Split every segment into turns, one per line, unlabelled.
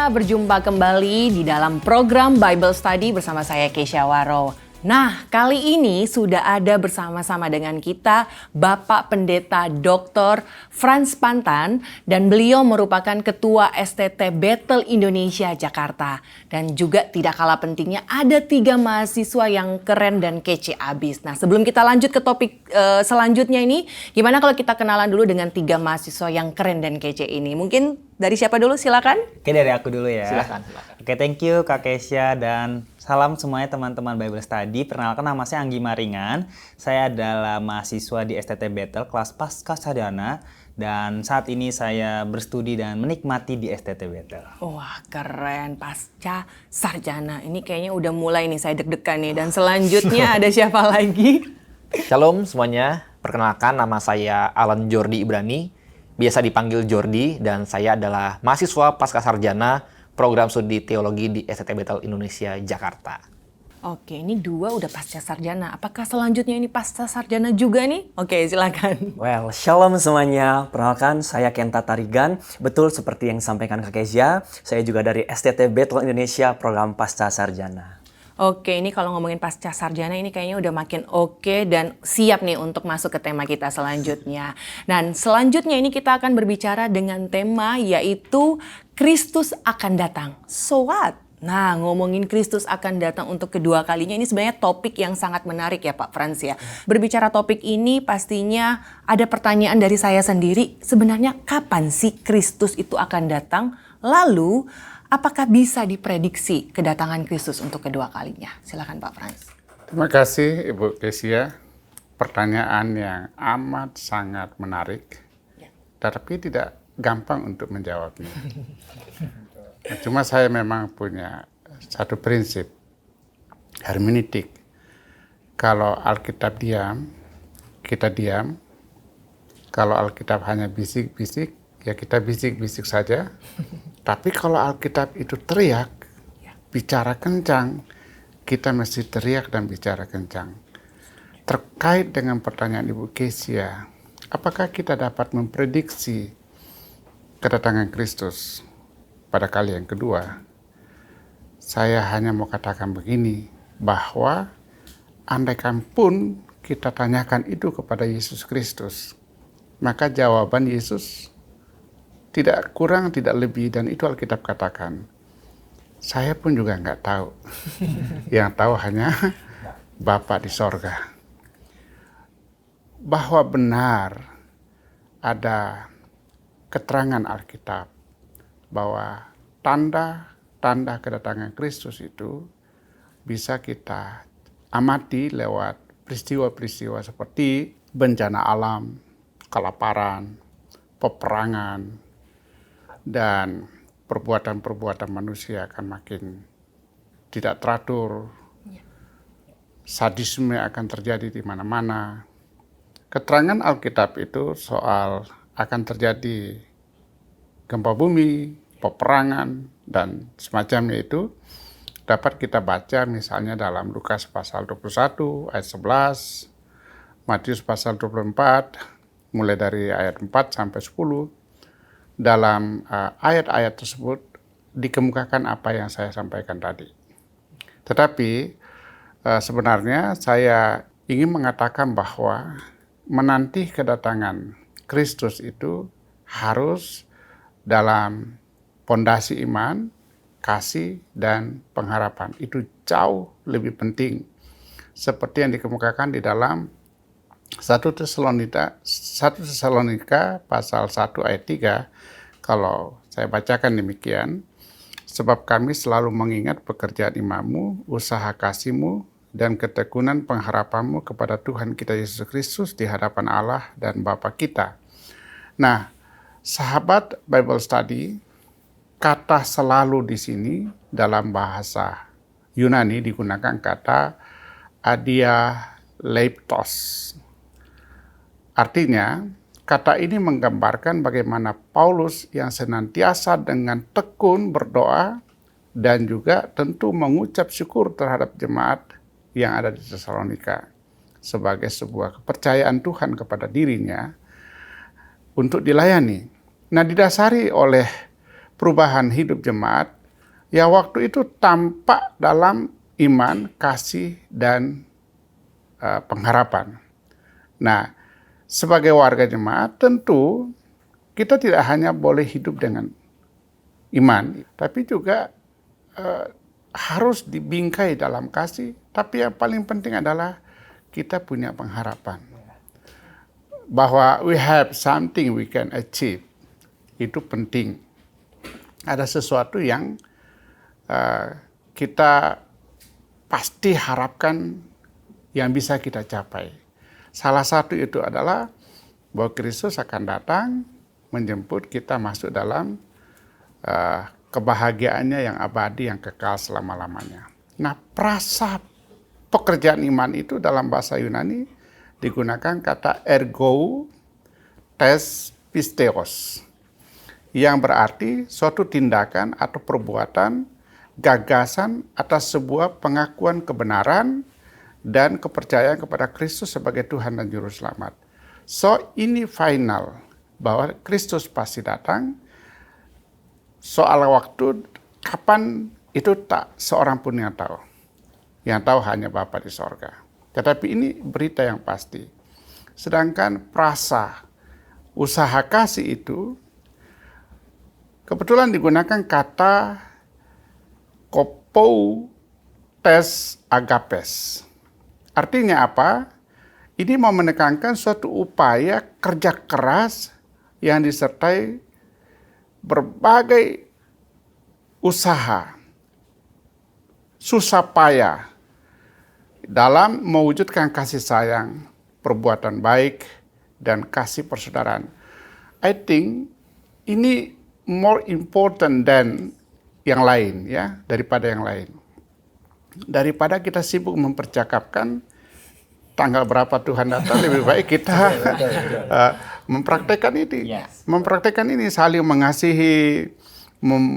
berjumpa kembali di dalam program Bible Study bersama saya Keisha Waro. Nah, kali ini sudah ada bersama-sama dengan kita Bapak Pendeta Dr. Frans Pantan dan beliau merupakan Ketua STT Bethel Indonesia Jakarta. Dan juga tidak kalah pentingnya ada 3 mahasiswa yang keren dan kece abis. Nah, sebelum kita lanjut ke topik selanjutnya ini, gimana kalau kita kenalan dulu dengan 3 mahasiswa yang keren dan kece ini? Mungkin dari siapa dulu, silakan?
Oke, dari aku dulu ya.
Silakan.
Oke, thank you Kak Keisha dan salam semuanya teman-teman Bible Study. Perkenalkan, nama saya Anggi Maringan. Saya adalah mahasiswa di STT Bethel kelas Pasca Sarjana dan saat ini saya berstudi dan menikmati di STT Bethel.
Wah, keren, Pasca Sarjana. Ini kayaknya udah mulai nih saya deg-degan nih. Dan selanjutnya ada siapa lagi?
Shalom semuanya, perkenalkan nama saya Alan Jordi Ibrani, biasa dipanggil Jordi, dan saya adalah mahasiswa Pasca Sarjana program studi teologi di STT Bethel Indonesia Jakarta.
Oke, ini 2 udah pasca sarjana. Apakah selanjutnya ini pasca sarjana juga nih? Oke, silakan.
Well, shalom semuanya. Perkenalkan, saya Kenta Tarigan. Betul seperti yang disampaikan Kak Kezia, saya juga dari STT Bethel Indonesia program pasca sarjana.
Oke, ini kalau ngomongin pasca sarjana ini kayaknya udah makin oke dan siap nih untuk masuk ke tema kita selanjutnya. Dan selanjutnya ini kita akan berbicara dengan tema yaitu Kristus akan datang. So what? Nah, ngomongin Kristus akan datang untuk kedua kalinya ini sebenarnya topik yang sangat menarik ya Pak Frans ya. Berbicara topik ini pastinya ada pertanyaan dari saya sendiri. Sebenarnya kapan sih Kristus itu akan datang? Lalu apakah bisa diprediksi kedatangan Kristus untuk kedua kalinya? Silakan Pak Frans.
Terima kasih Ibu Kesia. Pertanyaan yang amat sangat menarik, tapi tidak gampang untuk menjawabnya. Cuma saya memang punya satu prinsip hermeneutik. Kalau Alkitab diam, kita diam. Kalau Alkitab hanya bisik-bisik, ya kita bisik-bisik saja. Tapi kalau Alkitab itu teriak, bicara kencang, kita mesti teriak dan bicara kencang. Terkait dengan pertanyaan Ibu Kesia, apakah kita dapat memprediksi kedatangan Kristus pada kali yang kedua? Saya hanya mau katakan begini, bahwa andaikan pun kita tanyakan itu kepada Yesus Kristus, maka jawaban Yesus tidak kurang, tidak lebih, dan itu Alkitab katakan. Saya pun juga nggak tahu. Yang tahu hanya Bapa di sorga. Bahwa benar ada keterangan Alkitab bahwa tanda-tanda kedatangan Kristus itu bisa kita amati lewat peristiwa-peristiwa seperti bencana alam, kelaparan, peperangan, dan perbuatan-perbuatan manusia akan makin tidak teratur, sadisme akan terjadi di mana-mana. Keterangan Alkitab itu soal akan terjadi gempa bumi, peperangan, dan semacamnya itu dapat kita baca misalnya dalam Lukas pasal 21 ayat 11, Matius pasal 24, mulai dari ayat 4 sampai 10. Dalam ayat-ayat tersebut dikemukakan apa yang saya sampaikan tadi. Tetapi sebenarnya saya ingin mengatakan bahwa menanti kedatangan Kristus itu harus dalam pondasi iman, kasih, dan pengharapan. Itu jauh lebih penting. Seperti yang dikemukakan di dalam 1 Tesalonika pasal 1 ayat 3, kalau saya bacakan demikian, sebab kami selalu mengingat pekerjaan imanmu, usaha kasihmu, dan ketekunan pengharapanmu kepada Tuhan kita Yesus Kristus di hadapan Allah dan Bapa kita. Nah, sahabat Bible Study, kata selalu di sini dalam bahasa Yunani digunakan kata adialeiptos. Artinya, kata ini menggambarkan bagaimana Paulus yang senantiasa dengan tekun berdoa dan juga tentu mengucap syukur terhadap jemaat yang ada di Tesalonika sebagai sebuah kepercayaan Tuhan kepada dirinya untuk dilayani. Nah, didasari oleh perubahan hidup jemaat Ya waktu itu tampak dalam iman, kasih, dan pengharapan. Nah, sebagai warga jemaat tentu kita tidak hanya boleh hidup dengan iman, tapi juga harus dibingkai dalam kasih. Tapi yang paling penting adalah kita punya pengharapan bahwa we have something we can achieve. Itu penting. Ada sesuatu yang kita pasti harapkan yang bisa kita capai. Salah satu itu adalah bahwa Kristus akan datang menjemput kita masuk dalam kebahagiaannya yang abadi, yang kekal selama-lamanya. Nah, prasa pekerjaan iman itu dalam bahasa Yunani digunakan kata ergou tes pisteos, yang berarti suatu tindakan atau perbuatan, gagasan atas sebuah pengakuan kebenaran dan kepercayaan kepada Kristus sebagai Tuhan dan Juru Selamat. So, ini final, bahwa Kristus pasti datang. Soal waktu, kapan, itu tak seorang pun yang tahu. Yang tahu hanya Bapa di sorga. Tetapi ini berita yang pasti. Sedangkan prasa usaha kasih itu, kebetulan digunakan kata kopou tes agapes. Artinya apa? Ini mau menekankan suatu upaya kerja keras yang disertai berbagai usaha, susah payah dalam mewujudkan kasih sayang, perbuatan baik, dan kasih persaudaraan. I think ini more important than yang lain, ya, daripada yang lain. Daripada kita sibuk mempercakapkan tanggal berapa Tuhan datang, lebih baik kita mempraktekkan ini.
Yes.
Mempraktekkan ini, saling mengasihi,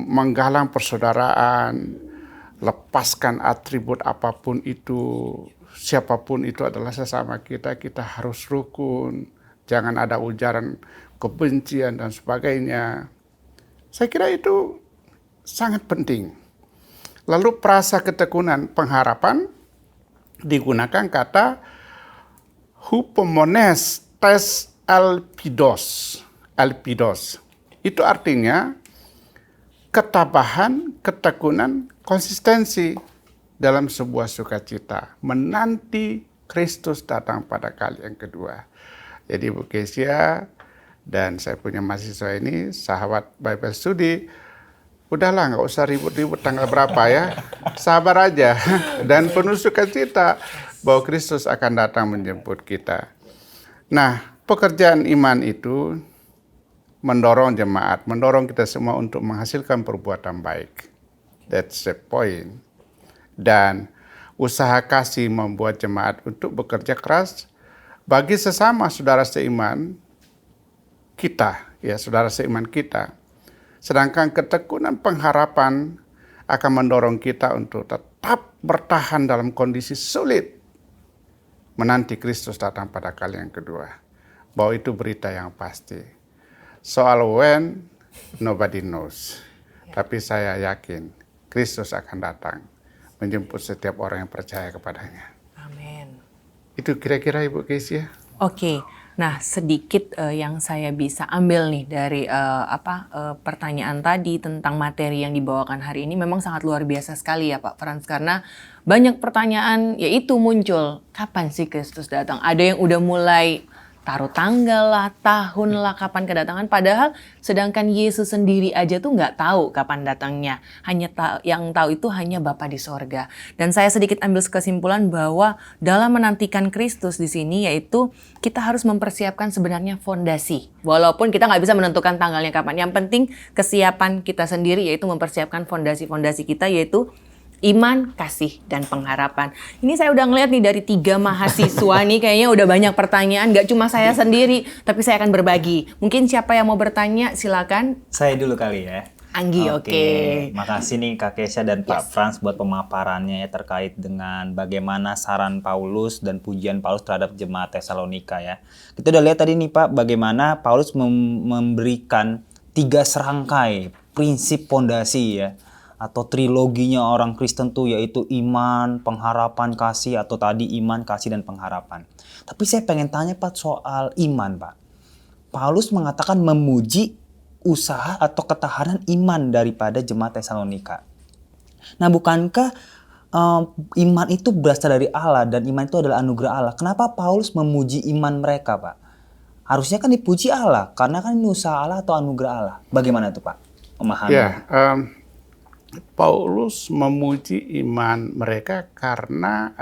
menggalang persaudaraan, lepaskan atribut apapun itu, siapapun itu adalah sesama kita, kita harus rukun, jangan ada ujaran kebencian dan sebagainya. Saya kira itu sangat penting. Lalu prasa ketekunan pengharapan digunakan kata hupomones tes elpidos. Itu artinya ketabahan, ketekunan, konsistensi dalam sebuah sukacita, menanti Kristus datang pada kali yang kedua. Jadi Bu Kesia dan saya punya mahasiswa ini, sahabat Bible Study, udahlah nggak usah ribut-ribut tanggal berapa ya, sabar aja dan penuh sukacita bahwa Kristus akan datang menjemput kita. Nah, pekerjaan iman itu mendorong jemaat, mendorong kita semua untuk menghasilkan perbuatan baik. That's the point. Dan usaha kasih membuat jemaat untuk bekerja keras bagi sesama saudara seiman kita, ya saudara seiman kita. Sedangkan ketekunan pengharapan akan mendorong kita untuk tetap bertahan dalam kondisi sulit menanti Kristus datang pada kali yang kedua. Bahwa itu berita yang pasti. Soal when, nobody knows. Tapi saya yakin Kristus akan datang menjemput setiap orang yang percaya kepadanya.
Amin.
Itu kira-kira Ibu Kesia.
Oke. Nah, sedikit yang saya bisa ambil nih dari pertanyaan tadi tentang materi yang dibawakan hari ini memang sangat luar biasa sekali ya Pak Frans, karena banyak pertanyaan yaitu muncul, kapan sih Kristus datang? Ada yang udah mulai taruh tanggal lah, tahun lah kapan kedatangan, padahal sedangkan Yesus sendiri aja tuh nggak tahu kapan datangnya. Yang tahu itu hanya Bapa di sorga. Dan saya sedikit ambil kesimpulan bahwa dalam menantikan Kristus di sini yaitu kita harus mempersiapkan sebenarnya fondasi. Walaupun kita nggak bisa menentukan tanggalnya kapan. Yang penting kesiapan kita sendiri yaitu mempersiapkan fondasi-fondasi kita yaitu iman, kasih, dan pengharapan. Ini saya udah ngeliat nih dari 3 mahasiswa nih kayaknya udah banyak pertanyaan. Gak cuma saya sendiri, tapi saya akan berbagi. Mungkin siapa yang mau bertanya silakan.
Saya dulu kali ya.
Anggi, oke.
Makasih nih Kak Kesia dan Pak Frans buat pemaparannya ya terkait dengan bagaimana saran Paulus dan pujian Paulus terhadap jemaat Tesalonika ya. Kita udah lihat tadi nih Pak bagaimana Paulus memberikan 3 serangkai prinsip pondasi ya. atau triloginya orang Kristen tuh yaitu iman, pengharapan, kasih, atau tadi iman, kasih, dan pengharapan. Tapi saya pengen tanya Pak soal iman Pak. Paulus mengatakan memuji usaha atau ketahanan iman daripada jemaat Tesalonika. Nah bukankah iman itu berasal dari Allah dan iman itu adalah anugerah Allah? Kenapa Paulus memuji iman mereka Pak? Harusnya kan dipuji Allah karena kan ini usaha Allah atau anugerah Allah. Bagaimana itu Pak? Memahami.
Ya, Paulus memuji iman mereka karena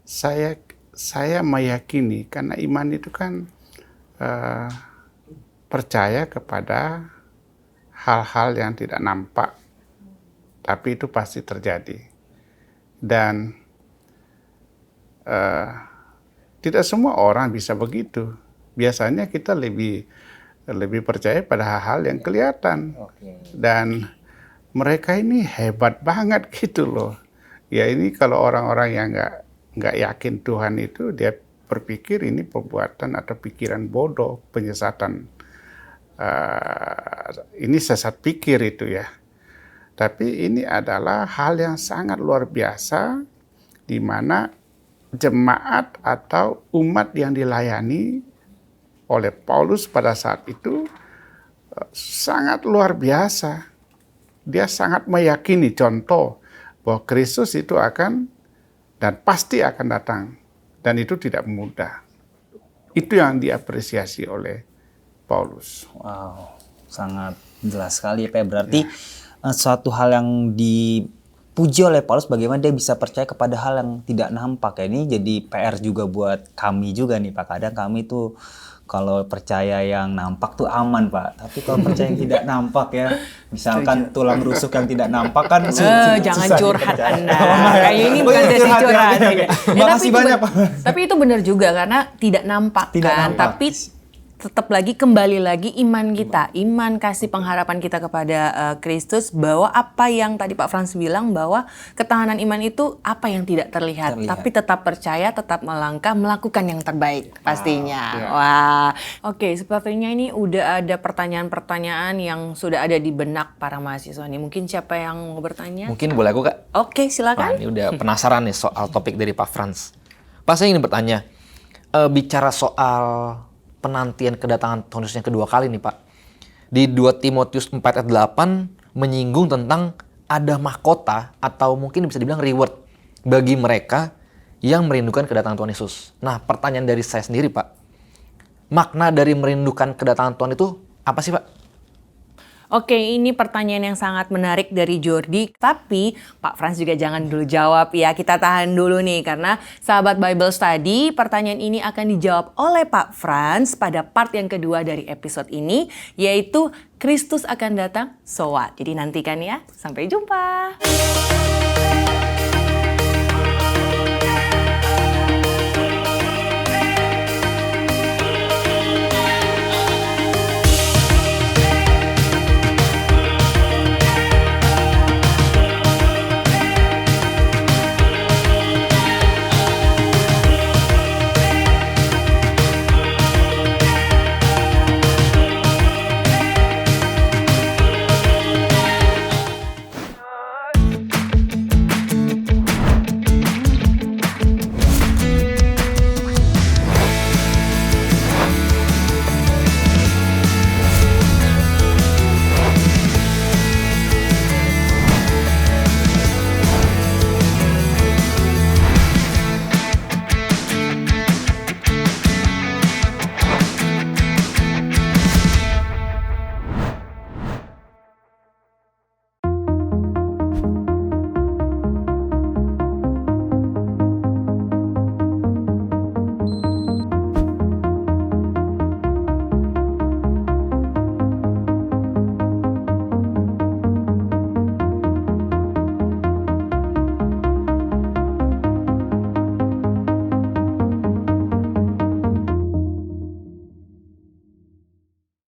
saya meyakini karena iman itu kan percaya kepada hal-hal yang tidak nampak, tapi itu pasti terjadi. Dan tidak semua orang bisa begitu. Biasanya kita lebih percaya pada hal-hal yang kelihatan. Dan mereka ini hebat banget gitu loh. Ya ini kalau orang-orang yang nggak yakin Tuhan itu, dia berpikir ini perbuatan atau pikiran bodoh, penyesatan. Ini sesat pikir itu ya. Tapi ini adalah hal yang sangat luar biasa di mana jemaat atau umat yang dilayani oleh Paulus pada saat itu sangat luar biasa. Dia sangat meyakini contoh bahwa Kristus itu akan dan pasti akan datang. Dan itu tidak mudah. Itu yang diapresiasi oleh Paulus.
Wow, sangat jelas sekali ya Pak. Berarti suatu hal yang dipuji oleh Paulus bagaimana dia bisa percaya kepada hal yang tidak nampak ya. Ini jadi PR juga buat kami juga nih Pak. Kadang kami tuh kalau percaya yang nampak tuh aman Pak. Tapi kalau percaya yang tidak nampak ya, misalkan tulang rusuk yang tidak nampak kan
Jangan curhat Anda. Kayak ini bukan sesi curhat.
Makasih banyak Pak.
Tapi itu benar juga karena tidak nampak
Tidak
kan.
nampak.
Tapi tetap lagi kembali lagi iman kita, iman kasih pengharapan kita kepada Kristus, bahwa apa yang tadi Pak Frans bilang bahwa ketahanan iman itu apa yang tidak terlihat. Tapi tetap percaya, tetap melangkah, melakukan yang terbaik pastinya. Wah, oke, sepertinya ini udah ada pertanyaan-pertanyaan yang sudah ada di benak para mahasiswa nih. Mungkin siapa yang mau bertanya?
Mungkin boleh aku Kak?
Oke,
Nah,
silakan.
ini udah penasaran nih soal topik dari Pak Frans. Pak, saya ingin bertanya, bicara soal penantian kedatangan Tuhan Yesus yang kedua kali nih Pak. Di 2 Timotius 4 ayat 8 menyinggung tentang ada mahkota atau mungkin bisa dibilang reward bagi mereka yang merindukan kedatangan Tuhan Yesus. Nah, pertanyaan dari saya sendiri Pak, makna dari merindukan kedatangan Tuhan itu apa sih Pak?
Oke, ini pertanyaan yang sangat menarik dari Jordi. Tapi Pak Frans juga jangan dulu jawab ya. Kita tahan dulu nih karena sahabat Bible Study, pertanyaan ini akan dijawab oleh Pak Frans pada part yang kedua dari episode ini, yaitu Kristus akan datang, so what? Jadi nantikan ya. Sampai jumpa.